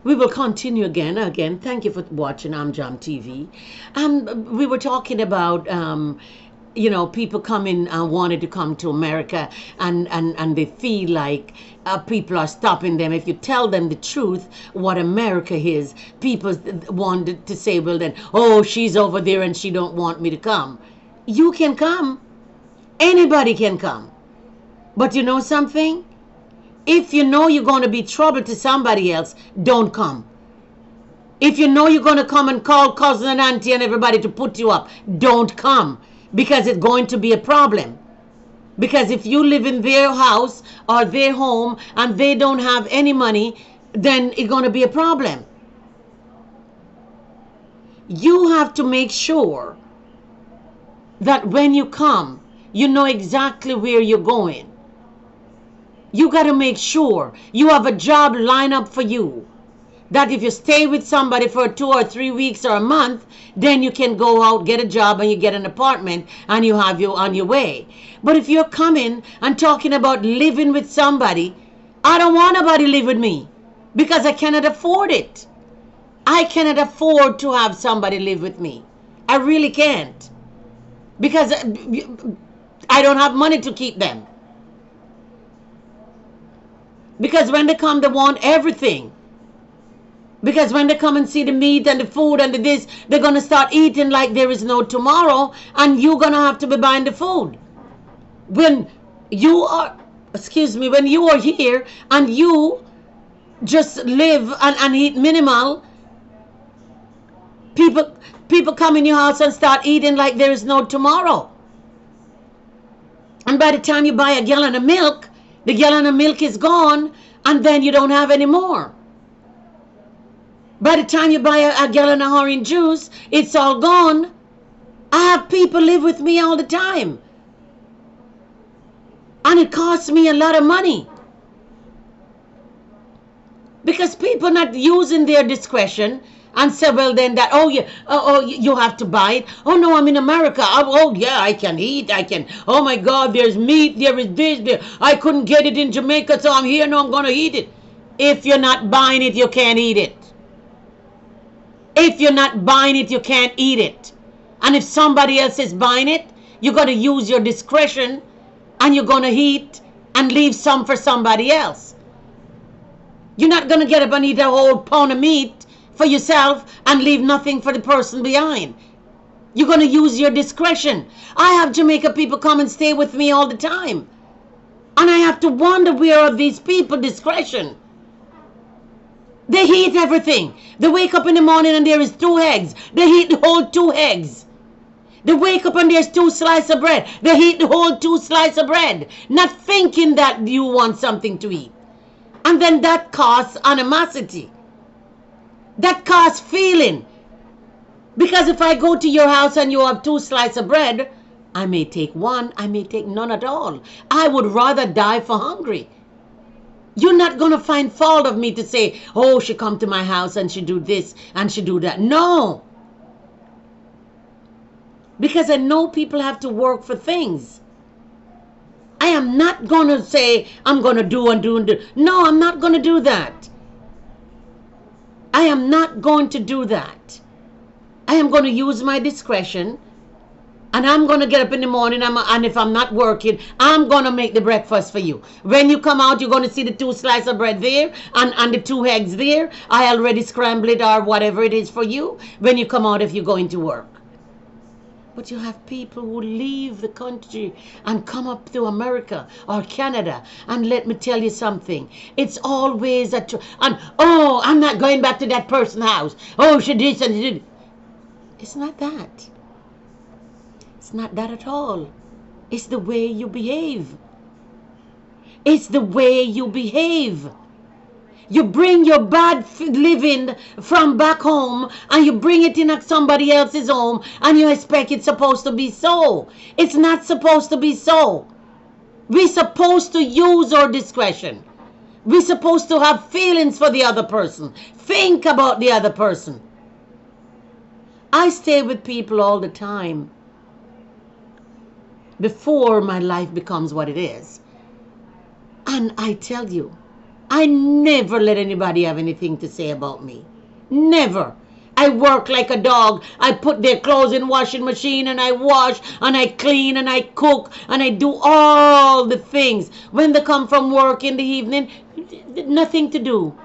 We will continue again. Thank you for watching Jam TV. We were talking about, people coming wanted to come to America, and they feel like people are stopping them. If you tell them the truth, what America is, people wanted to say, well then, oh, she's over there and she don't want me to come. You can come. Anybody can come. But you know something? If you know you're going to be trouble to somebody else, don't come. If you know you're going to come and call cousin and auntie and everybody to put you up, don't come, because it's going to be a problem. Because if you live in their house or their home and they don't have any money, then it's going to be a problem. You have to make sure that when you come, you know exactly where you're going. You got to make sure you have a job lined up for you, that if you stay with somebody for 2 or 3 weeks or a month, then you can go out, get a job, and you get an apartment, and you have you on your way. But if you're coming and talking about living with somebody, I don't want nobody live with me, because I cannot afford it. I cannot afford to have somebody live with me. I really can't, because I don't have money to keep them. Because when they come, they want everything. Because when they come and see the meat and the food and the this, they're going to start eating like there is no tomorrow, and you're going to have to be buying the food. When you are, when you are here and you just live and eat minimal, people come in your house and start eating like there is no tomorrow. And by the time you buy a gallon of milk, the gallon of milk is gone, and then you don't have any more. By the time you buy a gallon of orange juice, it's all gone. I have people live with me all the time, and it costs me a lot of money, because people not using their discretion and say, well then that, you have to buy it. Oh no, I'm in America. Oh yeah, I can eat. I can. Oh my God, there's meat. There is this. There. I couldn't get it in Jamaica, so I'm here. No, I'm gonna eat it. If you're not buying it, you can't eat it. If you're not buying it, you can't eat it. And if somebody else is buying it, you're gonna use your discretion, and you're gonna eat and leave some for somebody else. You're not gonna get up and eat a whole pound of meat for yourself and leave nothing for the person behind. You're going to use your discretion. I have Jamaica people come and stay with me all the time, and I have to wonder, where are these people discretion? They eat everything. They wake up in the morning and there is 2 eggs. They eat the whole 2 eggs. They wake up and there's 2 slices of bread. They eat the whole 2 slices of bread, not thinking that you want something to eat. And then that causes animosity. That causes feeling. Because if I go to your house and you have 2 slices of bread, I may take 1, I may take none at all. I would rather die for hungry. You're not going to find fault of me to say, oh, she come to my house and she do this and she do that. No. Because I know people have to work for things. I am not going to say, I'm going to do and do and do. No, I'm not going to do that. I am not going to do that. I am going to use my discretion, and I'm going to get up in the morning, and if I'm not working, I'm going to make the breakfast for you. When you come out, you're going to see the 2 slices of bread there and the 2 eggs there. I already scrambled it or whatever it is for you when you come out if you're going to work. But you have people who leave the country and come up to America or Canada. And let me tell you something. It's always oh, I'm not going back to that person's house. Oh, she did and she did. It's not that. It's not that at all. It's the way you behave. It's the way you behave. You bring your bad living from back home and you bring it in somebody else's home and you expect it's supposed to be so. It's not supposed to be so. We're supposed to use our discretion. We're supposed to have feelings for the other person. Think about the other person. I stay with people all the time before my life becomes what it is. And I tell you, I never let anybody have anything to say about me. Never. I work like a dog. I put their clothes in washing machine and I wash and I clean and I cook and I do all the things. When they come from work in the evening, nothing to do.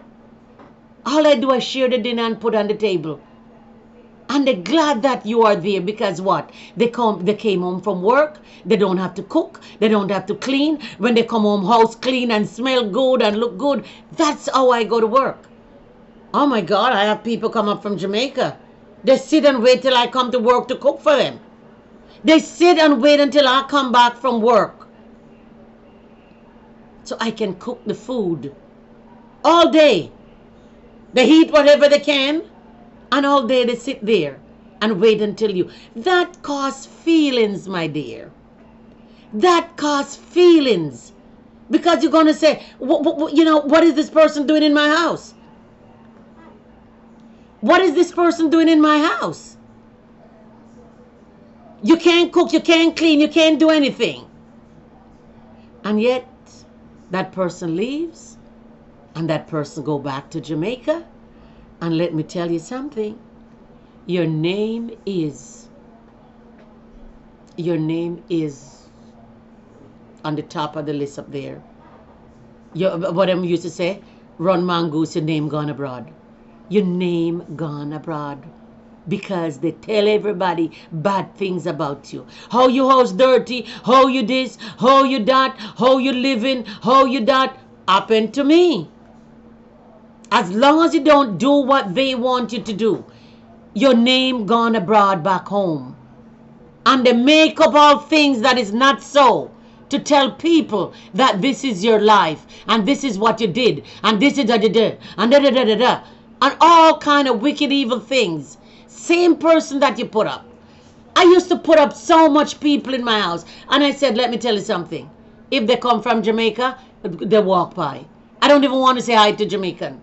All I do is share the dinner and put on the table. And they're glad that you are there because what? They came home from work. They don't have to cook. They don't have to clean. When they come home, house clean and smell good and look good. That's how I go to work. Oh my God, I have people come up from Jamaica. They sit and wait till I come to work to cook for them. They sit and wait until I come back from work so I can cook the food all day. They eat whatever they can. And all day they sit there and wait until you. That causes feelings, my dear. That causes feelings. Because you're going to say, what is this person doing in my house? What is this person doing in my house? You can't cook, you can't clean, you can't do anything. And yet, that person leaves, and that person go back to Jamaica. And let me tell you something. Your name is on the top of the list up there. What I used to say, run mongoose, your name gone abroad. Your name gone abroad. Because they tell everybody bad things about you. How your house dirty, how you this, how you that, how you living, how you that. Happened to me. As long as you don't do what they want you to do, your name gone abroad back home. And they make up all things that is not so to tell people that this is your life and this is what you did and this is what you did and da da da da da and all kind of wicked evil things. Same person that you put up. I used to put up so much people in my house, and I said, let me tell you something. If they come from Jamaica, they walk by. I don't even want to say hi to Jamaican.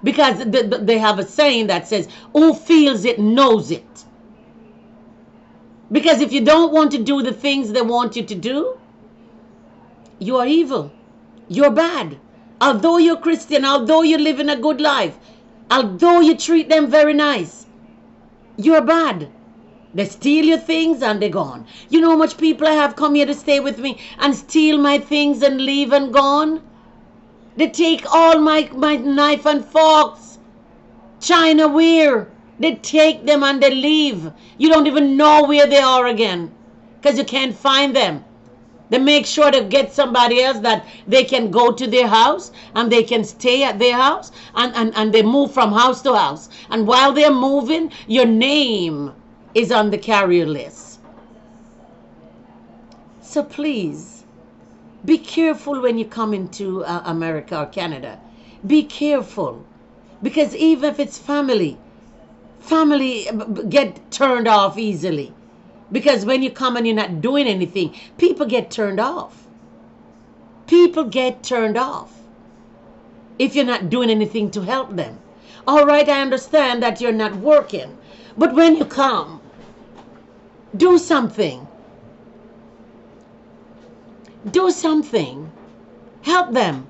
Because they have a saying that says, who feels it knows it. Because if you don't want to do the things they want you to do, you are evil. You're bad. Although you're Christian, although you're living a good life, although you treat them very nice, you're bad. They steal your things and they're gone. You know how much people I have come here to stay with me and steal my things and leave and gone? They take all my knife and forks, Chinaware. They take them and they leave. You don't even know where they are again because you can't find them. They make sure to get somebody else that they can go to their house and they can stay at their house and they move from house to house. And while they're moving, your name is on the carrier list. So please, be careful when you come into America or Canada. Be careful. Because even if it's family get turned off easily. Because when you come and you're not doing anything, people get turned off. People get turned off if you're not doing anything to help them. All right, I understand that you're not working. But when you come, do something. Do something. Help them.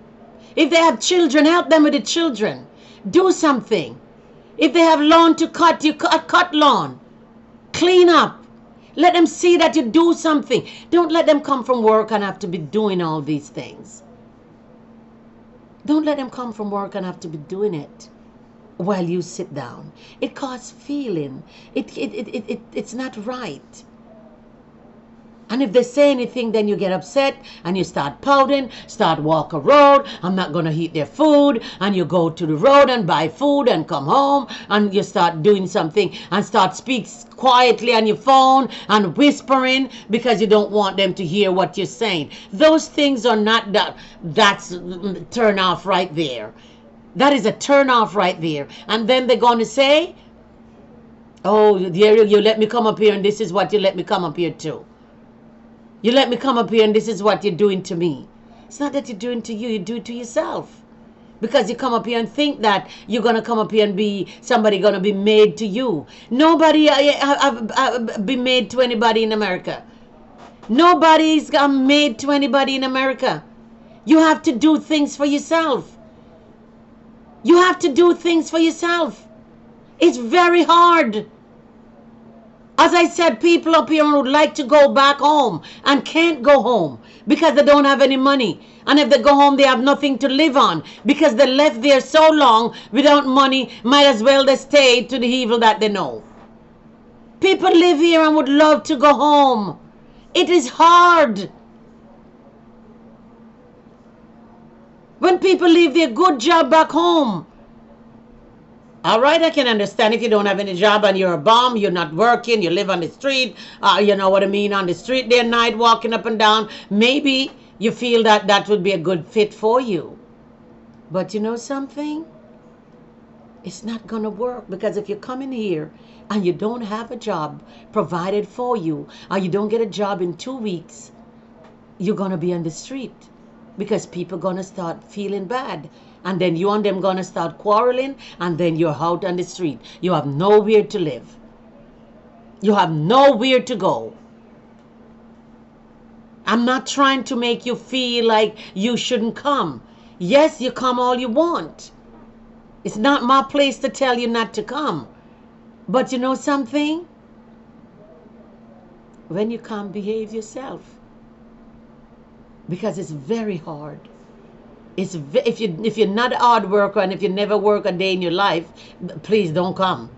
If they have children, help them with the children. Do something. If they have lawn to cut, you cut lawn. Clean up. Let them see that you do something. Don't let them come from work and have to be doing all these things. Don't let them come from work and have to be doing it while you sit down. It causes feeling. It's not right. And if they say anything, then you get upset and you start pouting, start walk a road. I'm not going to eat their food. And you go to the road and buy food and come home and you start doing something and start speak quietly on your phone and whispering because you don't want them to hear what you're saying. Those things are not that's turn off right there. That is a turn off right there. And then they're going to say, oh, you let me come up here and this is what you let me come up here too. You let me come up here and this is what you're doing to me. It's not that you're doing to you, you do it to yourself. Because you come up here and think that you're going to come up here and be somebody going to be made to you. Nobody be made to anybody in America. Nobody's made to anybody in America. You have to do things for yourself. You have to do things for yourself. It's very hard. As I said, people up here would like to go back home and can't go home because they don't have any money. And if they go home, they have nothing to live on because they left there so long without money. Might as well they stay to the evil that they know. People live here and would love to go home. It is hard. When people leave their good job back home. All right, I can understand if you don't have any job and you're a bum, you're not working, you live on the street, you know what I mean, on the street day and night, walking up and down. Maybe you feel that that would be a good fit for you. But you know something? It's not going to work, because if you come in here and you don't have a job provided for you, or you don't get a job in 2 weeks, you're going to be on the street. Because people going to start feeling bad. And then you and them going to start quarreling. And then you're out on the street. You have nowhere to live. You have nowhere to go. I'm not trying to make you feel like you shouldn't come. Yes, you come all you want. It's not my place to tell you not to come. But you know something? When you come, behave yourself. Because it's very hard. If you're not a hard worker and if you never work a day in your life, please don't come.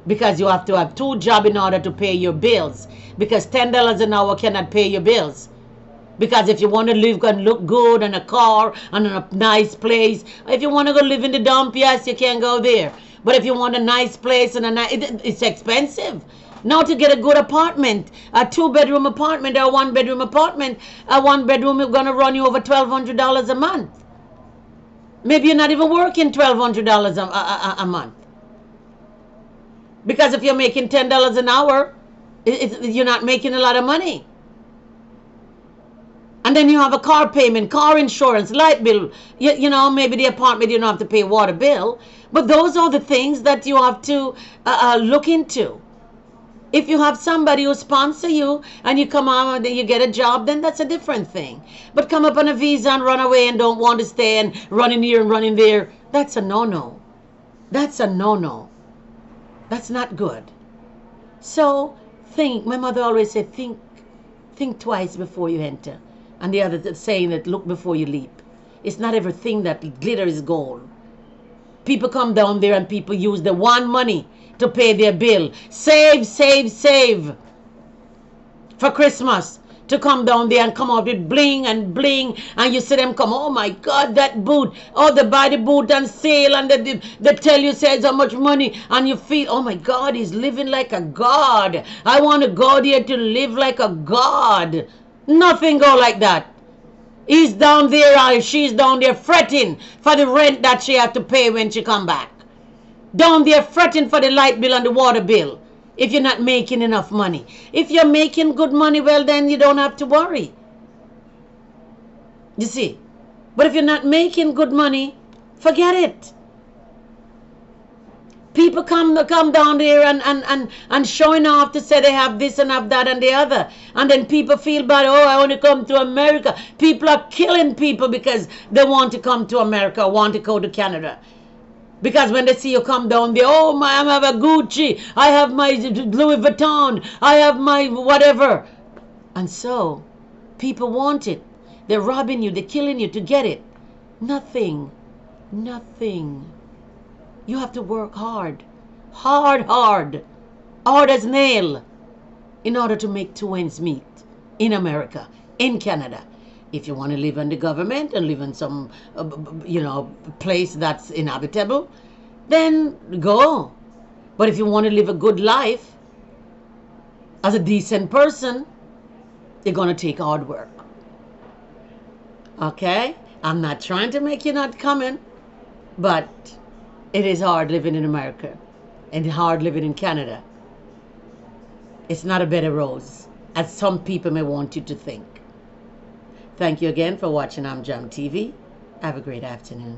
Because you have to have 2 jobs in order to pay your bills. Because $10 an hour cannot pay your bills. Because if you want to live and look good and a car and a nice place, if you want to go live in the dump, yes, you can go there. But if you want a nice place and it's expensive. Now to get a good apartment, a 2-bedroom apartment or a 1-bedroom apartment, a 1-bedroom is going to run you over $1,200 a month. Maybe you're not even working $1,200 a month. Because if you're making $10 an hour, you're not making a lot of money. And then you have a car payment, car insurance, light bill. You know, maybe the apartment you don't have to pay water bill. But those are the things that you have to look into. If you have somebody who sponsor you and you come on and you get a job, then that's a different thing. But come up on a visa and run away and don't want to stay and running here and running there, that's a no-no. That's a no-no. That's not good. So think, my mother always said, think twice before you enter. And the other saying that look before you leap. It's not everything that glitter is gold. People come down there and people use the one money to pay their bill. Save for Christmas to come down there and come out with bling, and you see them come, oh my God, that boot, oh, they buy the boot on sale and they tell you says how much money, and you feel, oh my God, he's living like a god. I want to go there to live like a god. Nothing go like that. He's down there or she's down there fretting for the rent that she have to pay when she come back. Down there fretting for the light bill and the water bill if you're not making enough money. If you're making good money, well, then you don't have to worry. You see? But if you're not making good money, forget it. People come down there and showing off to say they have this and have that and the other. And then people feel bad, oh, I want to come to America. People are killing people because they want to come to America, want to go to Canada. Because when they see you come down there, oh, I have a Gucci, I have my Louis Vuitton, I have my whatever. And so, people want it. They're robbing you, they're killing you to get it. Nothing. You have to work hard. Hard as nail, in order to make 2 ends meet in America, in Canada. If you want to live in the government and live in some, place that's inhabitable, then go. But if you want to live a good life as a decent person, you're going to take hard work. Okay? I'm not trying to make you not coming, but it is hard living in America and hard living in Canada. It's not a bed of roses, as some people may want you to think. Thank you again for watching AmJam TV. Have a great afternoon.